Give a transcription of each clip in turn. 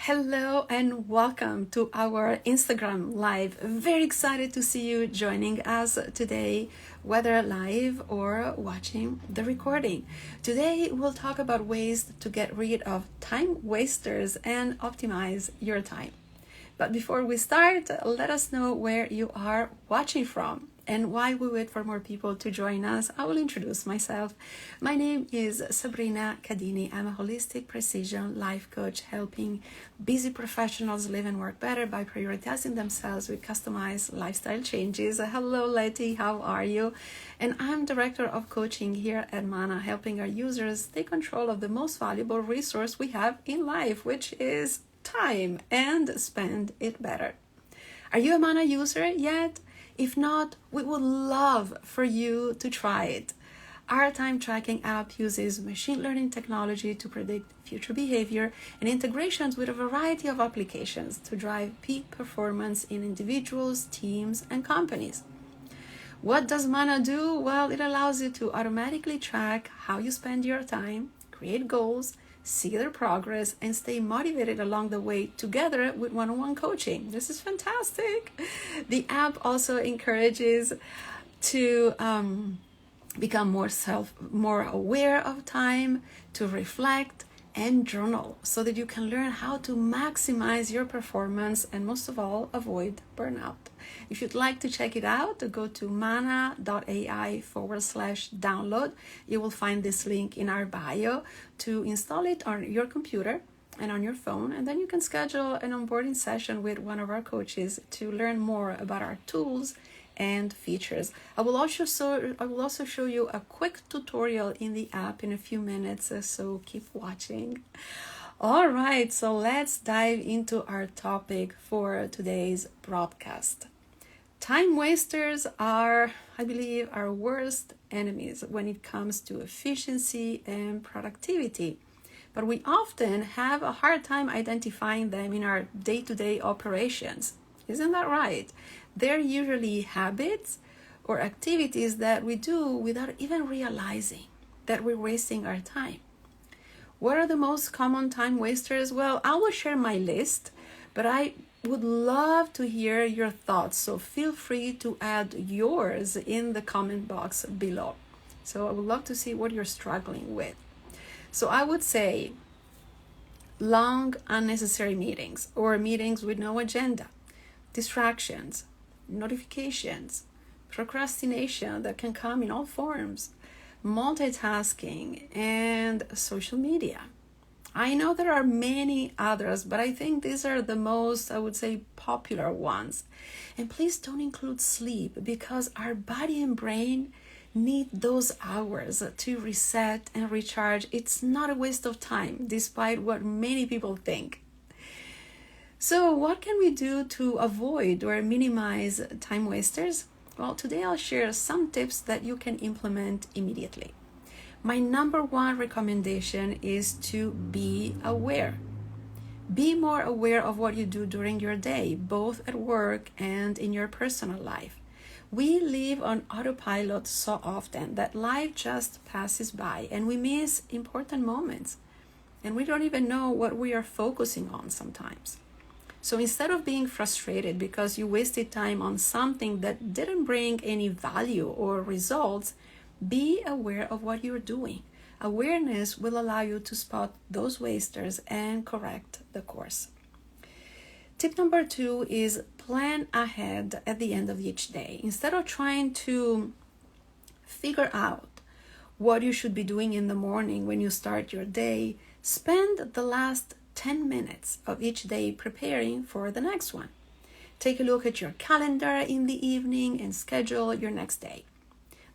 Hello and welcome to our Instagram Live. Very excited to see you joining us today, whether live or watching the recording. Today we'll talk about ways to get rid of time wasters and optimize your time. But before we start, let us know where you are watching from. And while we wait for more people to join us, I will introduce myself. My name is Sabrina Cadini. I'm a holistic precision life coach helping busy professionals live and work better by prioritizing themselves with customized lifestyle changes. Hello, Letty. How are you? And I'm director of coaching here at Mana, helping our users take control of the most valuable resource we have in life, which is time, and spend it better. Are you a Mana user yet? If not, we would love for you to try it. Our time tracking app uses machine learning technology to predict future behavior and integrations with a variety of applications to drive peak performance in individuals, teams, and companies. What does Mana do? Well, it allows you to automatically track how you spend your time, create goals, see their progress, and stay motivated along the way together with one-on-one coaching. This is fantastic. The app also encourages to become more aware of time, to reflect and journal so that you can learn how to maximize your performance and most of all avoid burnout. If you'd like to check it out, go to mana.ai/download. You will find this link in our bio to install it on your computer and on your phone, and then you can schedule an onboarding session with one of our coaches to learn more about our tools and features. I will also show you a quick tutorial in the app in a few minutes, so keep watching. All right, so let's dive into our topic for today's broadcast. Time wasters are, I believe, our worst enemies when it comes to efficiency and productivity. But we often have a hard time identifying them in our day-to-day operations. Isn't that right? They're usually habits or activities that we do without even realizing that we're wasting our time. What are the most common time wasters? Well, I will share my list, but I would love to hear your thoughts. So feel free to add yours in the comment box below. So I would love to see what you're struggling with. So I would say long, unnecessary meetings or meetings with no agenda, distractions, notifications, procrastination that can come in all forms, multitasking, and social media. I know there are many others, but I think these are the most, I would say, popular ones. And please don't include sleep because our body and brain need those hours to reset and recharge. It's not a waste of time, despite what many people think. So what can we do to avoid or minimize time wasters? Well, today I'll share some tips that you can implement immediately. My number one recommendation is to be aware. Be more aware of what you do during your day, both at work and in your personal life. We live on autopilot so often that life just passes by and we miss important moments. And we don't even know what we are focusing on sometimes. So instead of being frustrated because you wasted time on something that didn't bring any value or results, be aware of what you're doing. Awareness will allow you to spot those wasters and correct the course. Tip number 2 is plan ahead at the end of each day. Instead of trying to figure out what you should be doing in the morning when you start your day, spend the last 10 minutes of each day preparing for the next one. Take a look at your calendar in the evening and schedule your next day.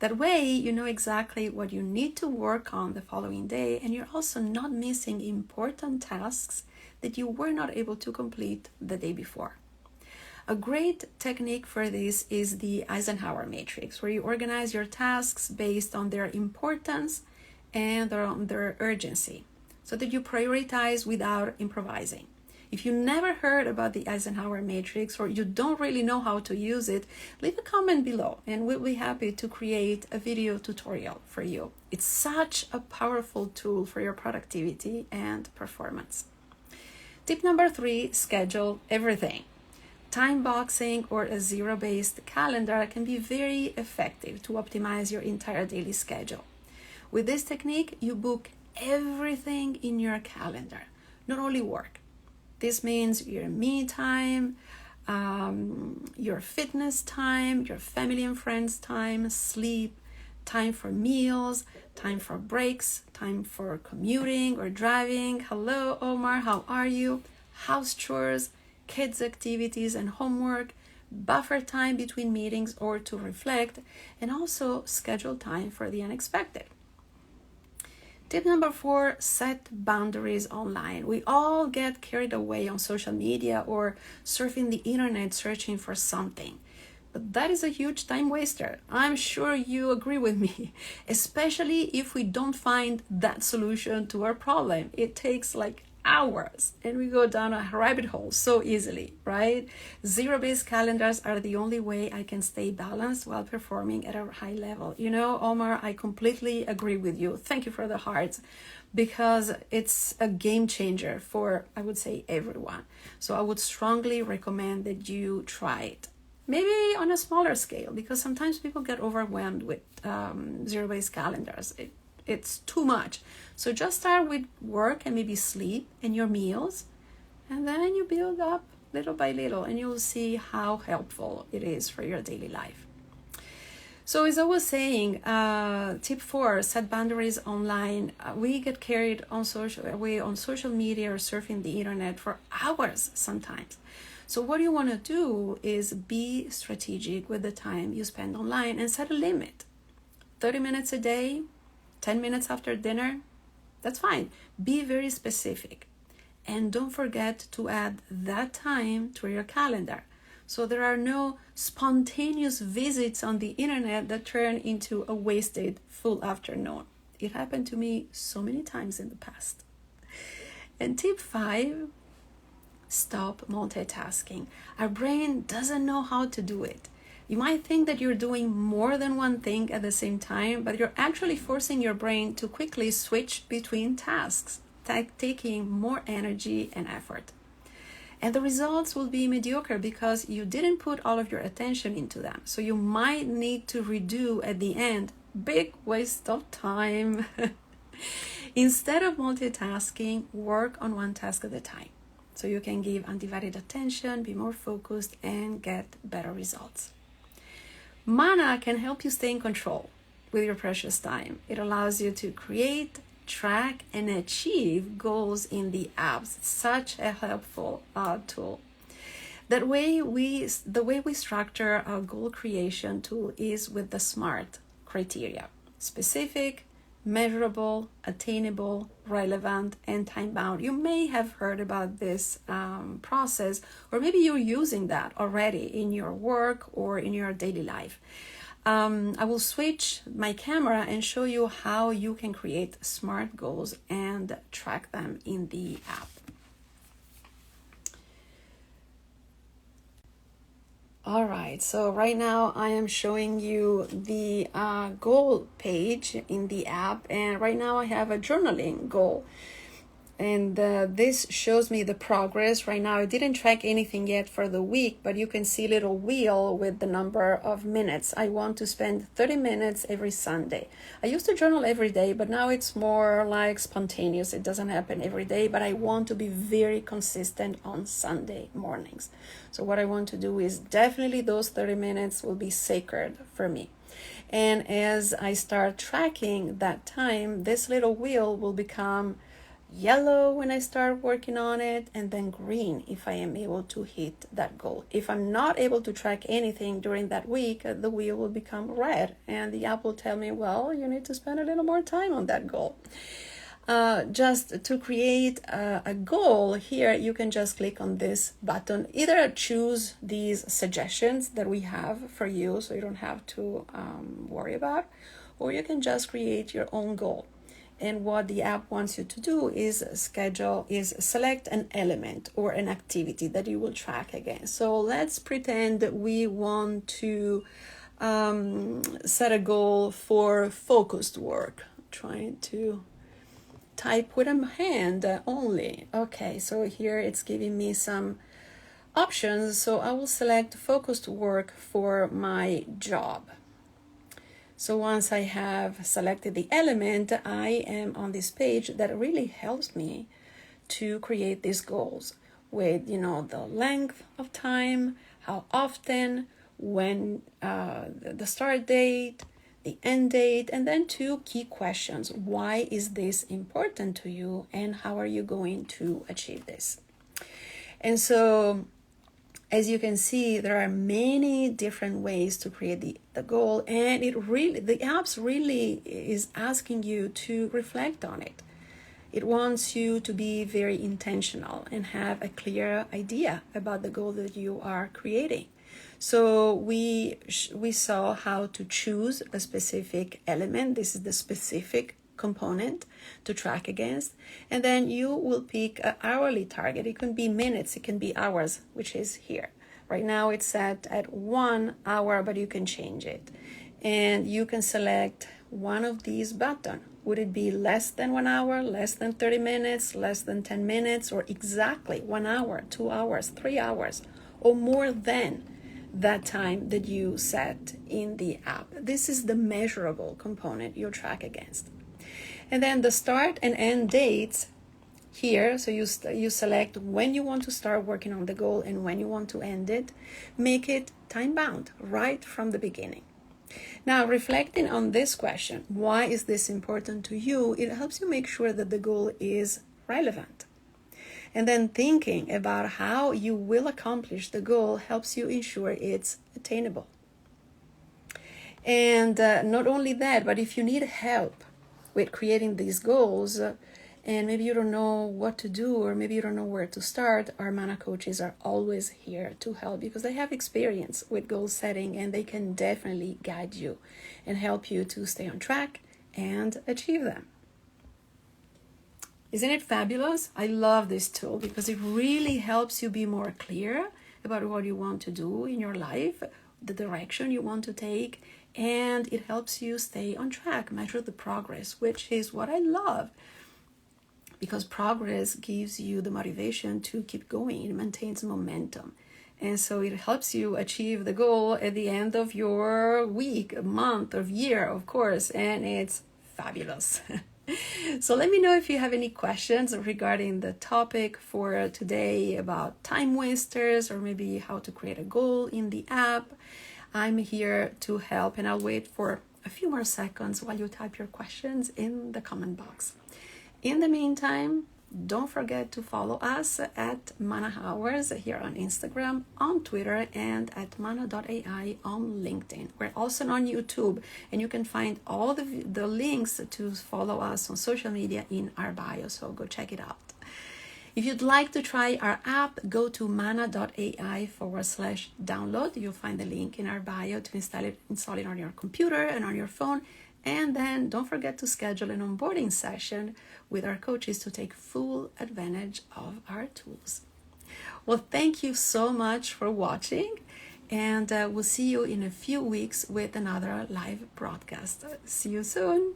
That way, you know exactly what you need to work on the following day, and you're also not missing important tasks that you were not able to complete the day before. A great technique for this is the Eisenhower matrix, where you organize your tasks based on their importance and on their urgency, so that you prioritize without improvising. If you never heard about the Eisenhower matrix or you don't really know how to use it, leave a comment below and we'll be happy to create a video tutorial for you. It's such a powerful tool for your productivity and performance. Tip number 3, schedule everything. Time boxing or a zero-based calendar can be very effective to optimize your entire daily schedule. With this technique, you book everything in your calendar, not only work. This means your me time, your fitness time, your family and friends time, sleep, time for meals, time for breaks, time for commuting or driving. Hello, Omar, how are you? House chores, kids' activities and homework, buffer time between meetings or to reflect, and also schedule time for the unexpected. Tip number 4, set boundaries online. We all get carried away on social media or surfing the internet searching for something. But that is a huge time waster. I'm sure you agree with me, especially if we don't find that solution to our problem. It takes like hours and we go down a rabbit hole so easily, right? Zero-based calendars are the only way I can stay balanced while performing at a high level. You know, Omar, I completely agree with you. Thank you for the hearts, because it's a game changer for, I would say, everyone. So I would strongly recommend that you try it. Maybe on a smaller scale, because sometimes people get overwhelmed with zero-based calendars. It's too much. So just start with work and maybe sleep and your meals, and then you build up little by little, and you'll see how helpful it is for your daily life. So as I was saying, tip 4, set boundaries online. We get carried away on social media or surfing the internet for hours sometimes. So what you want to do is be strategic with the time you spend online and set a limit. 30 minutes a day, 10 minutes after dinner, that's fine. Be very specific. And don't forget to add that time to your calendar. So there are no spontaneous visits on the internet that turn into a wasted full afternoon. It happened to me so many times in the past. And tip 5, stop multitasking. Our brain doesn't know how to do it. You might think that you're doing more than one thing at the same time, but you're actually forcing your brain to quickly switch between tasks, taking more energy and effort. And the results will be mediocre because you didn't put all of your attention into them. So you might need to redo at the end. Big waste of time. Instead of multitasking, work on one task at a time, so you can give undivided attention, be more focused, and get better results. Mana can help you stay in control with your precious time. It allows you to create, track, and achieve goals in the apps. It's such a helpful tool. The way we structure our goal creation tool is with the SMART criteria: specific, measurable, attainable, relevant, and time-bound. You may have heard about this process, or maybe you're using that already in your work or in your daily life. I will switch my camera and show you how you can create SMART goals and track them in the app. All right, so right now I am showing you the goal page in the app, and right now I have a journaling goal. And this shows me the progress. Right now I didn't track anything yet for the week, but you can see a little wheel with the number of minutes. I want to spend 30 minutes every Sunday. I used to journal every day, but now it's more like spontaneous. It doesn't happen every day, but I want to be very consistent on Sunday mornings. So what I want to do is definitely those 30 minutes will be sacred for me. And as I start tracking that time, this little wheel will become yellow when I start working on it, and then green if I am able to hit that goal. If I'm not able to track anything during that week, the wheel will become red, and the app will tell me, well, you need to spend a little more time on that goal. Just to create a goal here, you can just click on this button. Either choose these suggestions that we have for you, so you don't have to worry about, or you can just create your own goal. And what the app wants you to do is select an element or an activity that you will track again. So let's pretend that we want to set a goal for focused work. I'm trying to type with a hand only. Okay, so here it's giving me some options. So I will select focused work for my job. So once I have selected the element, I am on this page that really helps me to create these goals with, the length of time, how often, when, the start date, the end date, and then 2 key questions. Why is this important to you, and how are you going to achieve this? And so, as you can see, there are many different ways to create the goal, and the apps really is asking you to reflect on it. It wants you to be very intentional and have a clear idea about the goal that you are creating. So we saw how to choose a specific element. This is the specific component to track against, and then you will pick an hourly target. It can be minutes, it can be hours, which is here. Right now it's set at 1 hour, but you can change it, and you can select one of these buttons. Would it be less than 1 hour, less than 30 minutes, less than 10 minutes, or exactly 1 hour, 2 hours, 3 hours, or more than that time that you set in the app? This is the measurable component you track against. And then the start and end dates here, so you select when you want to start working on the goal and when you want to end it. Make it time bound right from the beginning. Now, reflecting on this question, why is this important to you? It helps you make sure that the goal is relevant. And then thinking about how you will accomplish the goal helps you ensure it's attainable. And not only that, but if you need help with creating these goals, and maybe you don't know what to do, or maybe you don't know where to start, our Mana coaches are always here to help, because they have experience with goal setting, and they can definitely guide you and help you to stay on track and achieve them. Isn't it fabulous? I love this tool because it really helps you be more clear about what you want to do in your life, the direction you want to take, and it helps you stay on track, measure the progress, which is what I love, because progress gives you the motivation to keep going. It maintains momentum. And so it helps you achieve the goal at the end of your week, month, or year, of course, and it's fabulous. So let me know if you have any questions regarding the topic for today about time wasters, or maybe how to create a goal in the app. I'm here to help, and I'll wait for a few more seconds while you type your questions in the comment box. In the meantime, don't forget to follow us at Mana Hours here on Instagram, on Twitter, and at mana.ai on LinkedIn. We're also on YouTube, and you can find all the links to follow us on social media in our bio, so go check it out. If you'd like to try our app, go to mana.ai/download. You'll find the link in our bio to install it on your computer and on your phone. And then don't forget to schedule an onboarding session with our coaches to take full advantage of our tools. Well, thank you so much for watching, and we'll see you in a few weeks with another live broadcast. See you soon.